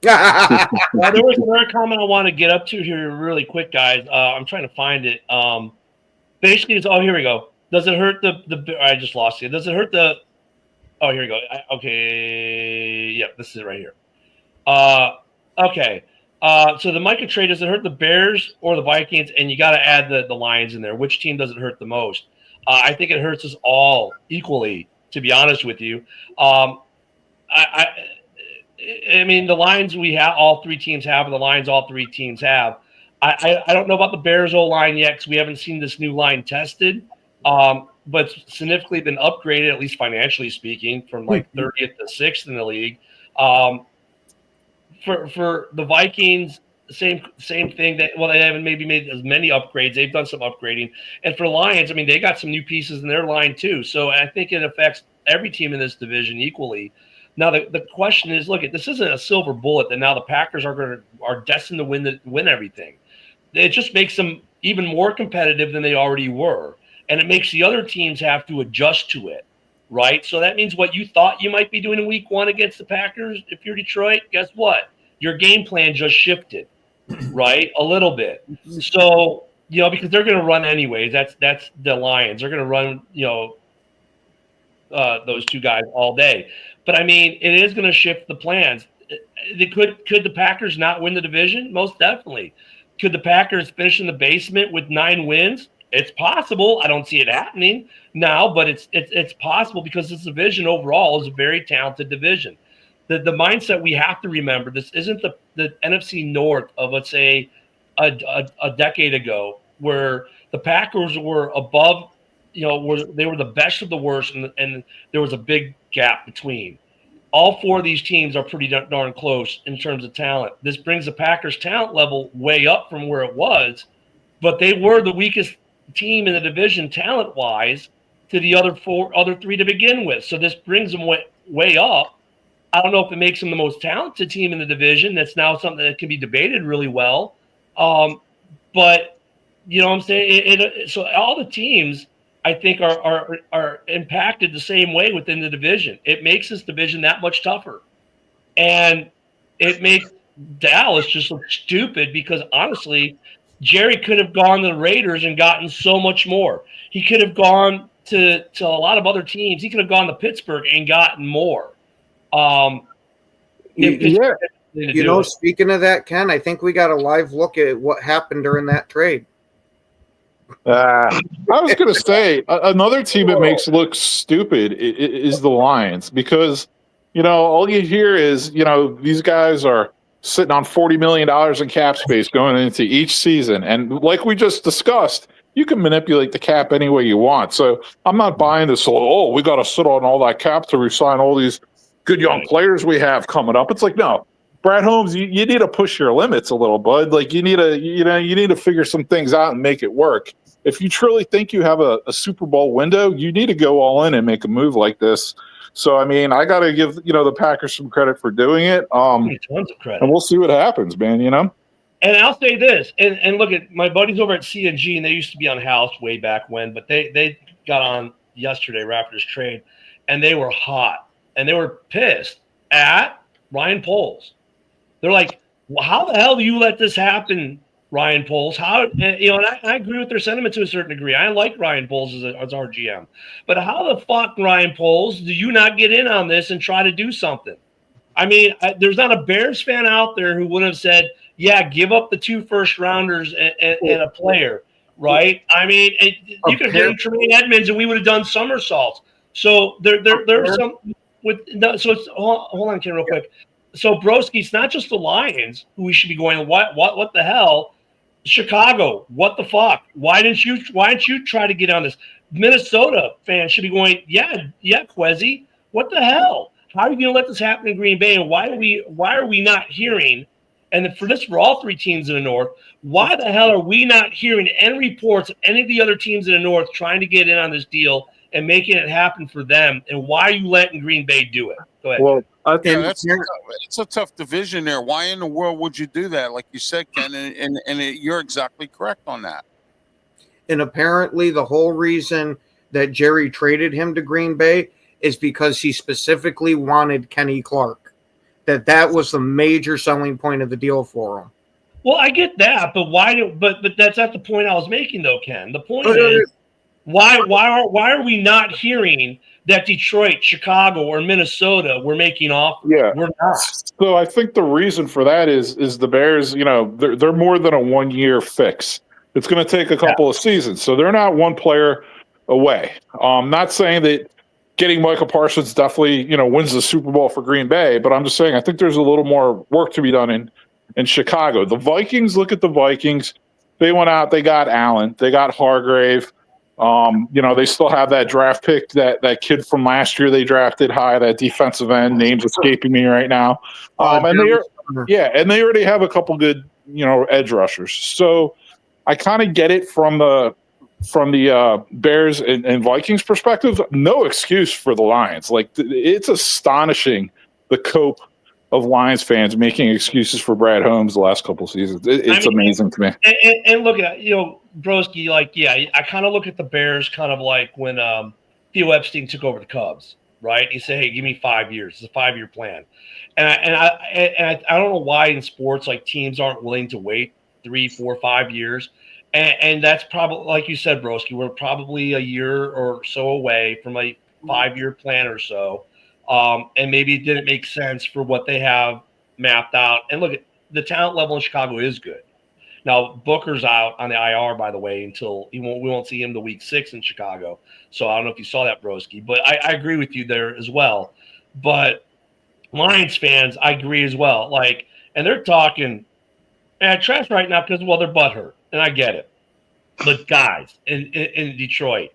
There was another comment I want to get up to here really quick, guys. I'm trying to find it. Basically, it's here we go. Does it hurt the? I just lost it. Does it hurt the? Oh, here we go. Okay, yeah, this is it right here. Okay. So the Micah trade, does it hurt the Bears or the Vikings? And you got to add the Lions in there. Which team does it hurt the most? I think it hurts us all equally, to be honest with you. I mean, the Lions all three teams have, and the Lions all three teams have. I don't know about the Bears O-line yet, because we haven't seen this new line tested, but it's significantly been upgraded, at least financially speaking, from like 30th to 6th in the league. For the Vikings, same thing. They haven't maybe made as many upgrades. They've done some upgrading. And for the Lions, I mean, they got some new pieces in their line too. So I think it affects every team in this division equally. Now the question is, look, this isn't a silver bullet that now the Packers are destined to win everything. It just makes them even more competitive than they already were, and it makes the other teams have to adjust to it. right? So that means what you thought you might be doing in week 1 against the Packers, if you're Detroit, guess what? Your game plan just shifted, right? A little bit. So, because they're going to run anyways. That's the Lions. They're going to run, those two guys all day. But I mean, it is going to shift the plans. Could the Packers not win the division? Most definitely. Could the Packers finish in the basement with 9 wins? It's possible. I don't see it happening now, but it's possible because this division overall is a very talented division. The mindset we have to remember, this isn't the NFC North of, let's say, a decade ago, where the Packers were above, they were the best of the worst, and there was a big gap between. All 4 of these teams are pretty darn close in terms of talent. This brings the Packers' talent level way up from where it was, but they were the weakest team in the division talent-wise to the other 3 to begin with. So this brings them way up. I don't know if it makes them the most talented team in the division. That's now something that can be debated really well. But you know what I'm saying? So all the teams, I think, are impacted the same way within the division. It makes this division that much tougher. And it makes Dallas just look stupid because, honestly, Jerry could have gone to the Raiders and gotten so much more. He could have gone to a lot of other teams. He could have gone to Pittsburgh and gotten more. Speaking of that, Ken, I think we got a live look at what happened during that trade. I was going to say another team that makes look stupid is the Lions, because all you hear is these guys are sitting on $40 million in cap space going into each season, and like we just discussed, you can manipulate the cap any way you want. So I'm not buying this. Oh, we got to sit on all that cap to resign all these good young players we have coming up. It's like, no, Brad Holmes, you need to push your limits a little, bud. Like you need to figure some things out and make it work. If you truly think you have a Super Bowl window, you need to go all in and make a move like this. So, I mean, I got to give, the Packers some credit for doing it. Tons of credit. And we'll see what happens, man, And I'll say this, and look at my buddies over at C&G, and they used to be on House way back when, but they got on yesterday right after this trade, and they were hot, and they were pissed at Ryan Poles. They're like, well, how the hell do you let this happen, Ryan Poles? And I agree with their sentiment to a certain degree. I like Ryan Poles as our GM. But how the fuck, Ryan Poles, do you not get in on this and try to do something? I mean, there's not a Bears fan out there who would have said, yeah, give up the 2 first-rounders and a player, right? I mean, you could have given Tremaine Edmonds and we would have done somersaults. So there's some with – so it's – hold on, Ken, real quick. So, Broski, it's not just the Lions who we should be going, what the hell? Chicago, what the fuck? Why didn't you try to get on this? Minnesota fans should be going, yeah, Quezzy, what the hell? How are you going to let this happen in Green Bay? And why are we not hearing? And for all 3 teams in the North, why the hell are we not hearing any reports of any of the other teams in the North trying to get in on this deal and making it happen for them? And why are you letting Green Bay do it? Go ahead. Well, it's a tough division there. Why in the world would you do that? Like you said, Ken, and you're exactly correct on that. And apparently the whole reason that Jerry traded him to Green Bay is because he specifically wanted Kenny Clark. That was the major selling point of the deal for him. Well, I get that, but but that's not the point I was making, though, Ken. The point is, why are we not hearing that Detroit, Chicago, or Minnesota were making offers? Yeah, we're not. So I think the reason for that is the Bears. They're more than a 1-year fix. It's going to take a couple of seasons, so they're not one player away. Not saying that getting Michael Parsons definitely wins the Super Bowl for Green Bay, but I'm just saying I think there's a little more work to be done in Chicago. The Vikings, look at the Vikings. They went out, they got Allen, they got Hargrave. They still have that draft pick, that kid from last year they drafted high, that defensive end, name's escaping me right now. And they already have a couple good, edge rushers. So I kind of get it from the Bears and Vikings perspective. No excuse for the Lions. Like, it's astonishing the cope of Lions fans making excuses for Brad Holmes the last couple seasons. It's amazing to me. And look at Broski, I kind of look at the Bears kind of like when Theo Epstein took over the Cubs, right? He said, "Hey, give me 5 years. It's a 5-year plan." I don't know why in sports like teams aren't willing to wait 3, 4, 5 years, and that's probably like you said, Broski. We're probably a year or so away from a 5-year plan or so, and maybe it didn't make sense for what they have mapped out. And look, the talent level in Chicago is good. Now Booker's out on the IR, by the way, until we won't see him the week 6 in Chicago. So I don't know if you saw that, Broski, but I agree with you there as well. But Lions fans, I agree as well. Like, and they're talking, man, trash right now because, well, they're butthurt, and I get it. But guys, in Detroit,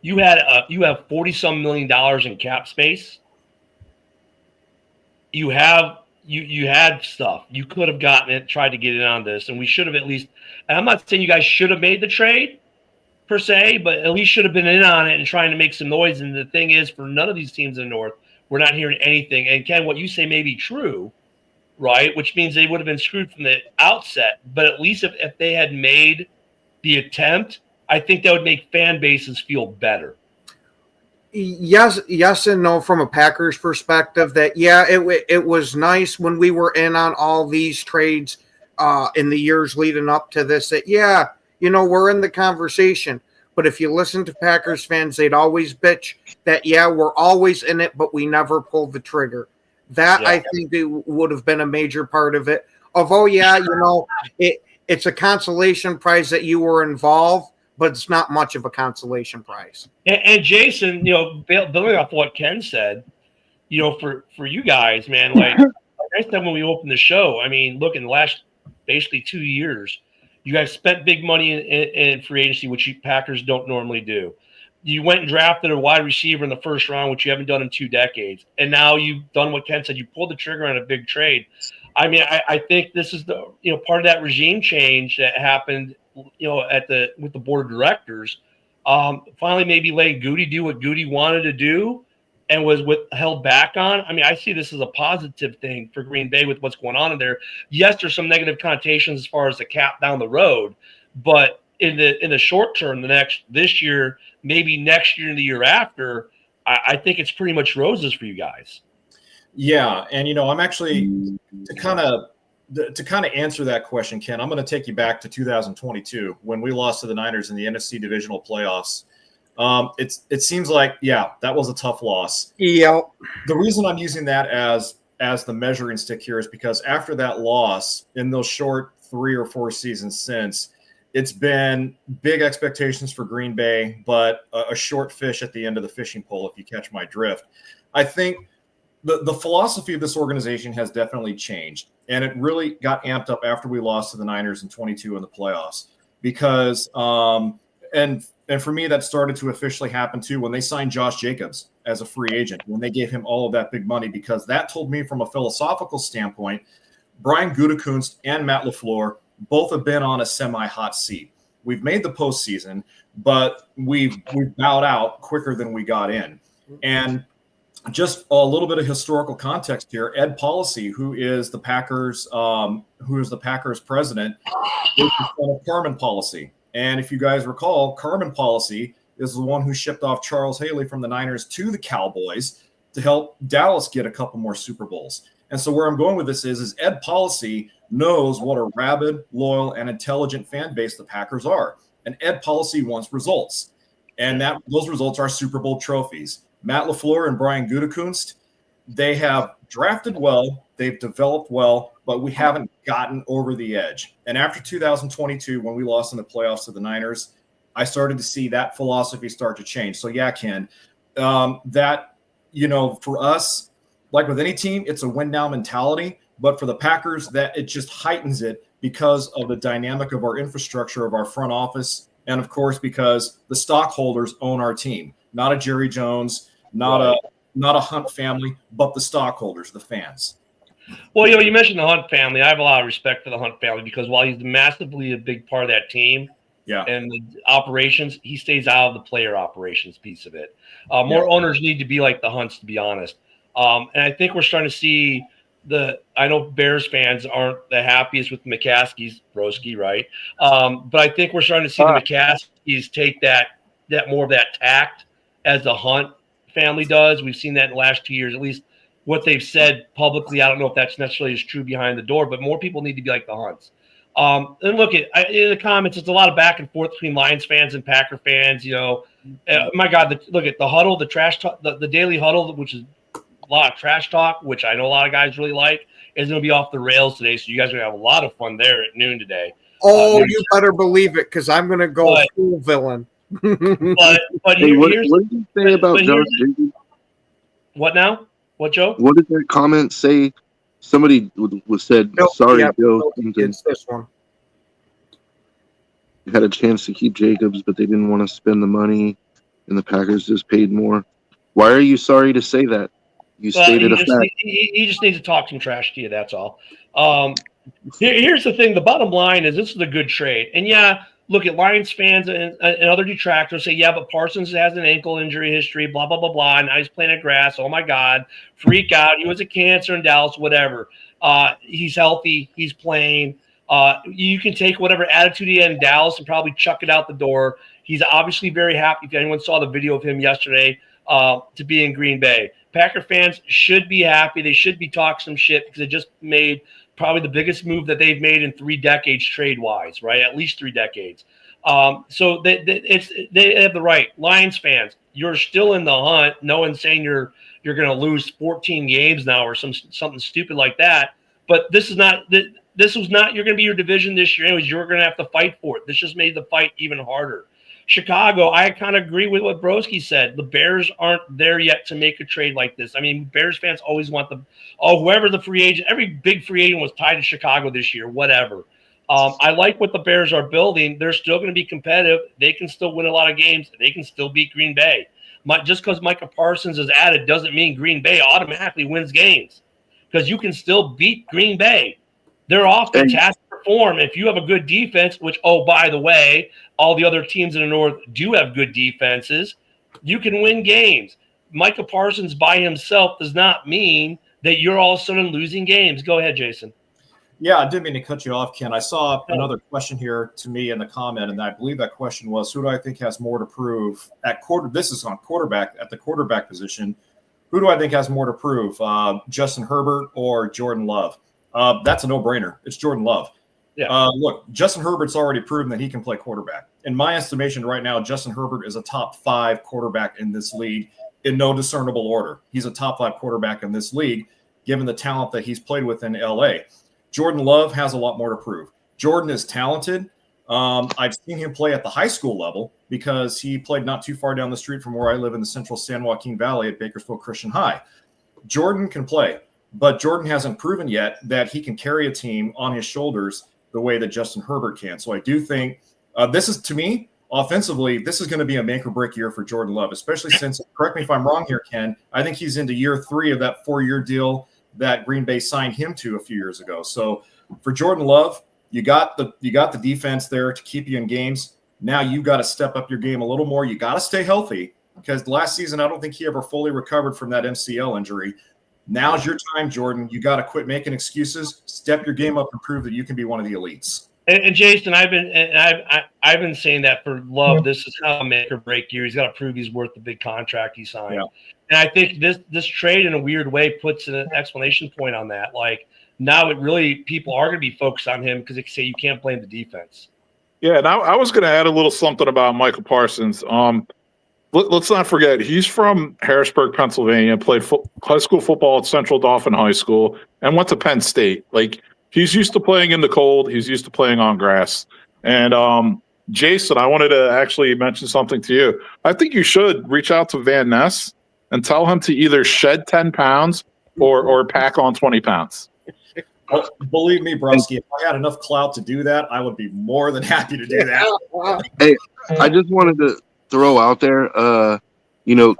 you have $40-some million in cap space. You had stuff. You could have gotten it, tried to get in on this, and we should have at least. And I'm not saying you guys should have made the trade per se, but at least should have been in on it and trying to make some noise. And the thing is, for none of these teams in the North, we're not hearing anything. And Ken, what you say may be true, right? Which means they would have been screwed from the outset. But at least if they had made the attempt, I think that would make fan bases feel better. Yes and no from a Packers perspective. That it was nice when we were in on all these trades in the years leading up to this. That we're in the conversation. But if you listen to Packers fans, they'd always bitch that we're always in it, but we never pulled the trigger. I think it would have been a major part of it. It's a consolation prize that you were involved, but it's not much of a consolation prize. And Jason, building off what Ken said, for you guys, man, like I said when we opened the show, I mean, look, in the last basically 2 years, you guys spent big money in free agency, which you Packers don't normally do. You went and drafted a wide receiver in the first round, which you haven't done in 2 decades. And now you've done what Ken said. You pulled the trigger on a big trade. I mean, I think this is the part of that regime change that happened, with the board of directors. Finally, maybe letting Goody do what Goody wanted to do and was held back on. I mean, I see this as a positive thing for Green Bay with what's going on in there. Yes, there's some negative connotations as far as the cap down the road, but in the short term, this year, maybe next year and the year after, I think it's pretty much roses for you guys. Yeah, and I'm actually to kind of answer that question, Ken. I'm going to take you back to 2022 when we lost to the Niners in the NFC divisional playoffs. It seems like that was a tough loss. Yeah. The reason I'm using that as the measuring stick here is because after that loss in those short 3 or 4 seasons since, it's been big expectations for Green Bay, but a short fish at the end of the fishing pole, if you catch my drift. I think the philosophy of this organization has definitely changed, and it really got amped up after we lost to the Niners in 22 in the playoffs because and for me, that started to officially happen too when they signed Josh Jacobs as a free agent, when they gave him all of that big money, because that told me from a philosophical standpoint, Brian Gutekunst and Matt LaFleur both have been on a semi-hot seat. We've made the postseason, but we've bowed out quicker than we got in. And just a little bit of historical context here. Ed Policy, who is the Packers president, is the son of Carmen Policy. And if you guys recall, Carmen Policy is the one who shipped off Charles Haley from the Niners to the Cowboys to help Dallas get a couple more Super Bowls. And so where I'm going with this is Ed Policy knows what a rabid, loyal, and intelligent fan base the Packers are. And Ed Policy wants results. And those results are Super Bowl trophies. Matt LaFleur and Brian Gutekunst, they have drafted well, they've developed well, but we haven't gotten over the edge. And after 2022, when we lost in the playoffs to the Niners, I started to see that philosophy start to change. So Ken, for us, like with any team, it's a win now mentality. But for the Packers, that it just heightens it because of the dynamic of our infrastructure, of our front office, and of course, because the stockholders own our team, not a Jerry Jones, not a Hunt family, but the stockholders, the fans. Well, you mentioned the Hunt family. I have a lot of respect for the Hunt family because while he's massively a big part of that team and the operations, he stays out of the player operations piece of it. More owners need to be like the Hunts, to be honest. And I think we're starting to see I know Bears fans aren't the happiest with McCaskey's Broski, right? But I think we're starting to see the McCaskies take that more of that tact as the Hunt family does. We've seen that in the last 2 years, at least what they've said publicly. I don't know if that's necessarily as true behind the door, but more people need to be like the Hunts. And look in the comments, it's a lot of back and forth between Lions fans and Packer fans. My God, look at the huddle, the trash talk, the daily huddle, which is a lot of trash talk, which I know a lot of guys really like, is going to be off the rails today. So you guys are going to have a lot of fun there at noon today. Oh, you better believe it, because I'm going to go full villain. But Hey, what did you say about Josh Jacobs? What now? What, Joe? What did that comment say? Somebody was said, sorry, Joe. It's this one. Had a chance to keep Jacobs, but they didn't want to spend the money, and the Packers just paid more. Why are you sorry to say that? You stated a fact. He just needs to talk some trash to you, that's all. Here's the thing. The bottom line is this is a good trade. And, yeah, look at Lions fans and other detractors say, yeah, but Parsons has an ankle injury history, blah, blah, blah, blah. Now he's playing at grass. Oh, my God. Freak out. He was a cancer in Dallas, whatever. He's healthy. He's playing. You can take whatever attitude he had in Dallas and probably chuck it out the door. He's obviously very happy. If anyone saw the video of him yesterday, to be in Green Bay. Packer fans should be happy. They should be talking some shit because they just made probably the biggest move that they've made in 3 decades trade-wise, right? At least 3 decades. So they have the right. Lions fans, you're still in the hunt. No one's saying you're going to lose 14 games now or something stupid like that. But this was not you're going to be your division this year anyways. You're going to have to fight for it. This just made the fight even harder. Chicago, I kind of agree with what Broski said. The Bears aren't there yet to make a trade like this. I mean, Bears fans always want whoever the free agent, every big free agent was tied to Chicago this year, whatever. I like what the Bears are building. They're still going to be competitive. They can still win a lot of games. They can still beat Green Bay. Just because Micah Parsons is added doesn't mean Green Bay automatically wins games, because you can still beat Green Bay. They're off the task form. If you have a good defense, which, oh, by the way, all the other teams in the North do have good defenses, you can win games. Micah Parsons by himself does not mean that you're all of a sudden losing games. Go ahead, Jason. Yeah, I didn't mean to cut you off, Ken. I saw another question here to me in the comment, and I believe that question was, who do I think has more to prove at quarter? This is on quarterback, at the quarterback position. Who do I think has more to prove, Justin Herbert or Jordan Love? That's a no-brainer. It's Jordan Love. Yeah. Look, Justin Herbert's already proven that he can play quarterback. In my estimation right now, Justin Herbert is a top 5 quarterback in this league in no discernible order. He's a top 5 quarterback in this league, given the talent that he's played with in L.A. Jordan Love has a lot more to prove. Jordan is talented. I've seen him play at the high school level because he played not too far down the street from where I live in the central San Joaquin Valley at Bakersfield Christian High. Jordan can play, but Jordan hasn't proven yet that he can carry a team on his shoulders the way that Justin Herbert can. So I do think this is, to me, offensively, this is going to be a make or break year for Jordan Love, especially since, correct me if I'm wrong here, Ken, I think he's into year 3 of that 4-year deal that Green Bay signed him to a few years ago. So for Jordan Love, you got the defense there to keep you in games. Now you got to step up your game a little more. You got to stay healthy, because last season I don't think he ever fully recovered from that MCL injury. Now's your time, Jordan. You got to quit making excuses, step your game up, and prove that you can be one of the elites. And Jason, I've been saying that for Love. This is how a make or break year. He's got to prove he's worth the big contract he signed. Yeah. And I think this trade, in a weird way, puts an exclamation point on that. Like, now it really, people are going to be focused on him because they say you can't blame the defense. Yeah, and I was going to add a little something about Michael Parsons. Let's not forget, he's from Harrisburg, Pennsylvania, played high school football at Central Dauphin High School, and went to Penn State. Like, he's used to playing in the cold. He's used to playing on grass. And Jason, I wanted to actually mention something to you. I think you should reach out to Van Ness and tell him to either shed 10 pounds or pack on 20 pounds. Well, believe me, Broski, if I had enough clout to do that, I would be more than happy to do that. Hey, I just wanted to throw out there,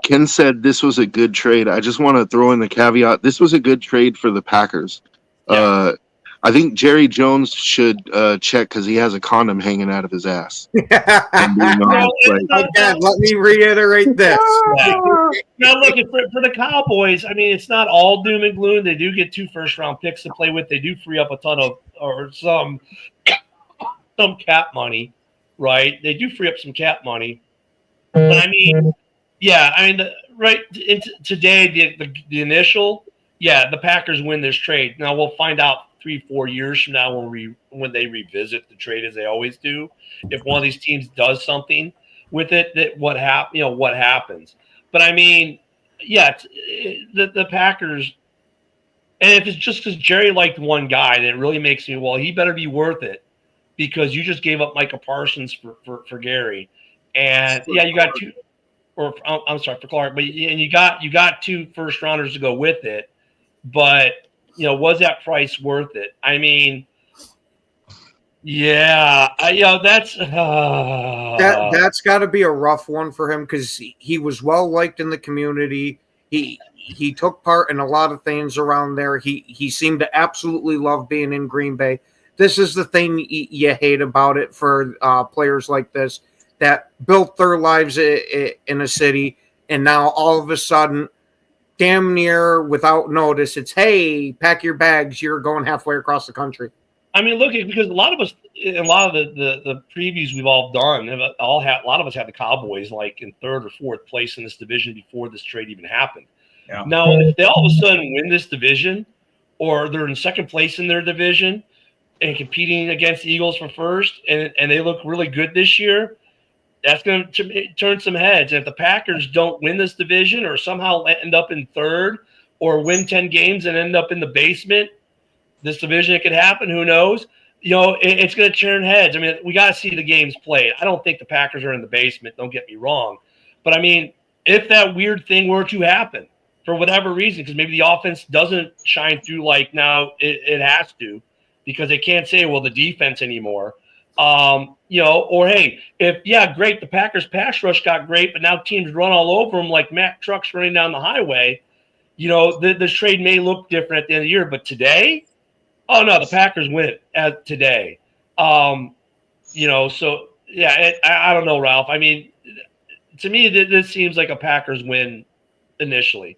Ken said this was a good trade. I just want to throw in the caveat. This was a good trade for the Packers. Yeah. I think Jerry Jones should check, because he has a condom hanging out of his ass. Again, let me reiterate this. Now, look, for the Cowboys, I mean, it's not all doom and gloom. They do get 2 first-round picks to play with. They do free up a ton of, or some cap money, right? They do free up some cap money. But I mean, Yeah, I mean, today the initial, yeah, the Packers win this trade. Now we'll find out 3-4 years from now when they revisit the trade, as they always do. If one of these teams does something with it, that what happens. But I mean, yeah, the Packers, and if it's just because Jerry liked one guy, then it really makes me, well, he better be worth it, because you just gave up Micah Parsons for Gary, and yeah, you got two. Or I'm sorry, for Clark, but you got 2 first rounders to go with it, but was that price worth it? I mean, yeah, that's that's got to be a rough one for him, because he was well liked in the community. He took part in a lot of things around there. He seemed to absolutely love being in Green Bay. This is the thing you hate about it for players like this, that built their lives in a city, and now all of a sudden, damn near without notice, it's, hey, pack your bags, you're going halfway across the country. I mean, look, because a lot of us, a lot of the previews we've all done, a lot of us had the Cowboys like in 3rd or 4th place in this division before this trade even happened. Yeah. Now, if they all of a sudden win this division, or they're in 2nd place in their division and competing against the Eagles for 1st, and they look really good this year, that's going to turn some heads. And if the Packers don't win this division, or somehow end up in 3rd, or win 10 games and end up in the basement, this division, it could happen. Who knows? It's going to turn heads. I mean, we got to see the games played. I don't think the Packers are in the basement. Don't get me wrong. But I mean, if that weird thing were to happen for whatever reason, because maybe the offense doesn't shine through like now it has to, because they can't say, well, the defense anymore. Or hey, great, the Packers pass rush got great, but now teams run all over them like Mack trucks running down the highway. The trade may look different at the end of the year, but today, oh no, the Packers win it today. So yeah, I don't know, Ralph. I mean, to me, this seems like a Packers win initially.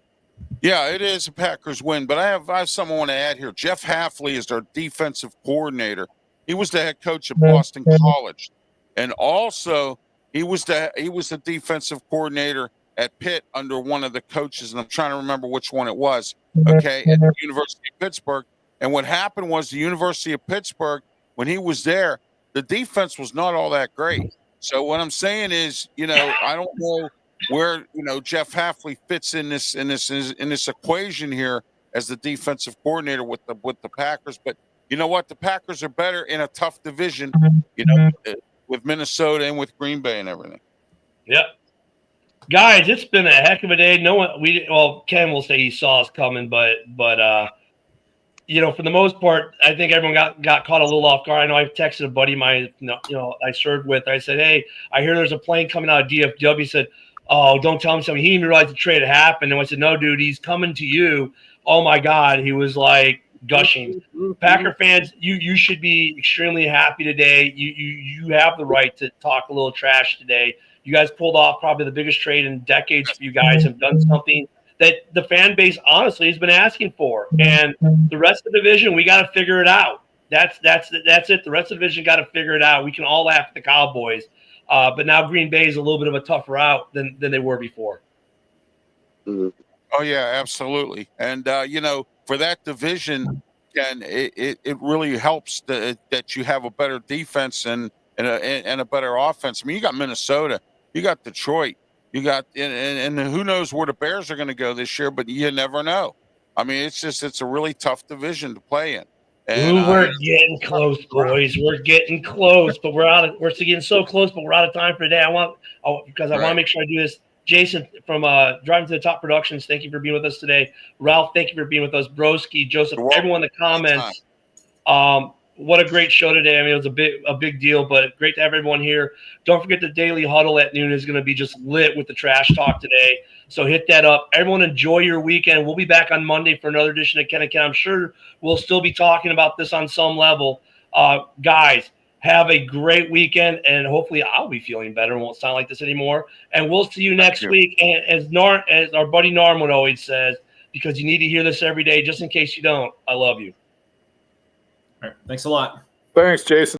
Yeah, it is a Packers win, but I have something I want to add here. Jeff Hafley is their defensive coordinator. He was the head coach at Boston College, and also he was the defensive coordinator at Pitt under one of the coaches, and I'm trying to remember which one it was. Okay, at the University of Pittsburgh. And what happened was the University of Pittsburgh, when he was there, the defense was not all that great. So what I'm saying is, I don't know where Jeff Hafley fits in this equation here as the defensive coordinator with the Packers, but. You know what? The Packers are better in a tough division, with Minnesota and with Green Bay and everything. Yep. Guys, it's been a heck of a day. Ken will say he saw us coming, but for the most part, I think everyone got caught a little off guard. I know I texted a buddy of mine, I served with. I said, hey, I hear there's a plane coming out of DFW. He said, oh, don't tell him something. He didn't realize the trade had happened. And I said, no, dude, he's coming to you. Oh my God. He was like, gushing. Packer fans, you should be extremely happy today. You have the right to talk a little trash today. You guys pulled off probably the biggest trade in decades for you guys, have done something that the fan base honestly has been asking for. And the rest of the division, we got to figure it out. That's it. The rest of the division got to figure it out. We can all laugh at the Cowboys, but now Green Bay is a little bit of a tougher out than they were before. Oh yeah, absolutely. And for that division, Ken, it really helps that you have a better defense and a better offense. I mean, you got Minnesota, you got Detroit, you got and who knows where the Bears are going to go this year, but you never know. I mean, it's a really tough division to play in. And, we're getting close, boys. We're getting close, but we're getting so close, but we're out of time for today. I want to make sure I do this. Jason from Driving to the Top Productions, thank you for being with us today. Ralph, thank you for being with us. Broski, Joseph, everyone in the comments. What a great show today. I mean, it was a big deal, but great to have everyone here. Don't forget the Daily Huddle at noon is going to be just lit with the trash talk today. So hit that up. Everyone enjoy your weekend. We'll be back on Monday for another edition of Ken and Ken. I'm sure we'll still be talking about this on some level. Guys, have a great weekend, and hopefully I'll be feeling better and won't sound like this anymore. And we'll see you next week. And as our buddy Norman always says, because you need to hear this every day, just in case you don't, I love you. All right. Thanks a lot. Thanks, Jason.